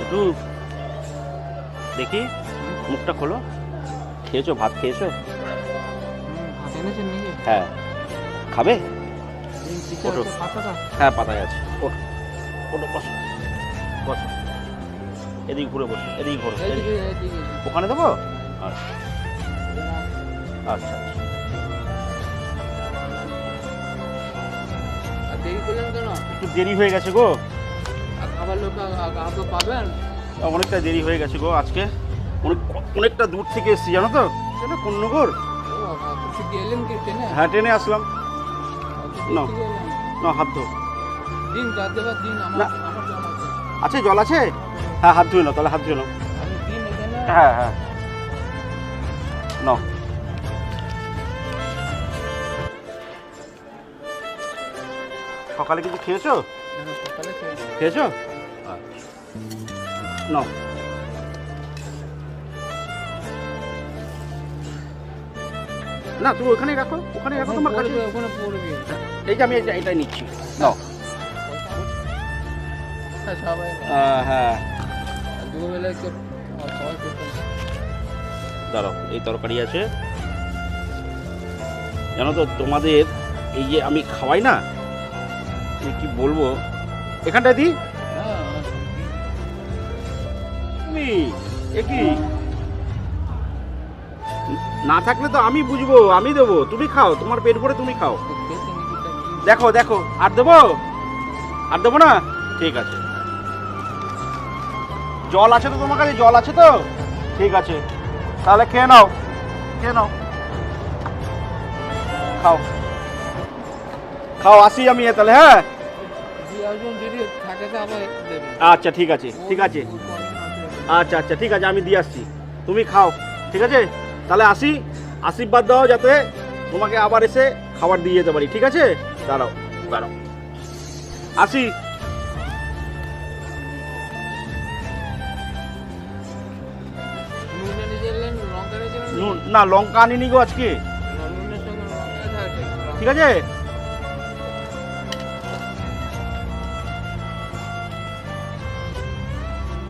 একটু দেখি মুখটা খোলো। খেয়েছো? ভাত খেয়েছো? ভাত এনেছেন নাকি? হ্যাঁ। খাবে? ওঠো। পাতাটা হ্যাঁ, পাতায় আছে। ওঠো ওঠো, বসো বসো। এদিকে ঘুরে বসো, এদিকে ঘুরো। এইদিকে এইদিকে। ওখানে দেবো? আচ্ছা আচ্ছা। আর দেরি করলেন কেন? একটু দেরি হয়ে গেছে গো। আর খাবার লোক আগে পাবেন? অনেকটা দেরি হয়ে গেছে গো আজকে। অনেকটা দূর থেকে এসেছি জানো তো, এটা কোন্নগর। ও বাবা, কিছু গেলেন কি ট্রেনে? হ্যাঁ, ট্রেনে আসলাম। না। না, হাত ধো। দিন যা দেবার দিন আমার না। আমার জল আছে। আছে, জল আছে? হ্যাঁ, হাত ধুয়ে নাও তাহলে, হাত ধুয়ে নাও। আমি দিন এখানে। হ্যাঁ হ্যাঁ, নাও। সকালে কিছু খেয়েছো? সকালে খেয়েছি। খেয়েছো? নাও। না, তুমি ওখানে রাখো, ওখানে রাখো তোমার কাছে। ওখানে পড়বে। এই যে আমি এটাই নিচ্ছি, নাও। হ্যাঁ, সবাই হ্যাঁ, দুবেলা একটু সবাই করতেন। দাঁড়াও, এই তরকারি আছে জানো তো তোমাদের। এই যে আমি খাওয়াই না, আমি কি বলবো, এখানটায় দিই। হ্যাঁ, তুমি কি না থাকলে তো আমি বুঝবো, আমি দেবো, তুমি খাও, তোমার পেট ভরে তুমি খাও। খেতে নাকি তা কি? দেখো দেখো, আর দেবো? আর দেবো না? ঠিক আছে। জল আছে তো তোমার কাছে? জল আছে তো? ঠিক আছে, তাহলে খেয়ে নাও, খেয়ে নাও, খাও খাও। আসি আমি তাহলে, হ্যাঁ। দুজন যদি থাকে তো আবার একটু দেবে। আচ্ছা ঠিক আছে, ঠিক আছে। আচ্ছা আচ্ছা, ঠিক আছে, আমি দিয়ে আসছি, তুমি খাও। ঠিক আছে, তাহলে আসি। আশীর্বাদ দাও যাতে তোমাকে আবার এসে খাবার দিয়ে যেতে পারি। ঠিক আছে, দাঁড়াও দাঁড়াও, আসি। নুন এনেছিলেন, লঙ্কা এনেছিলেন? নুন না, লঙ্কা আনিনি গো আজকে। নুনের সঙ্গে লঙ্কা থাকে। ঠিক আছে,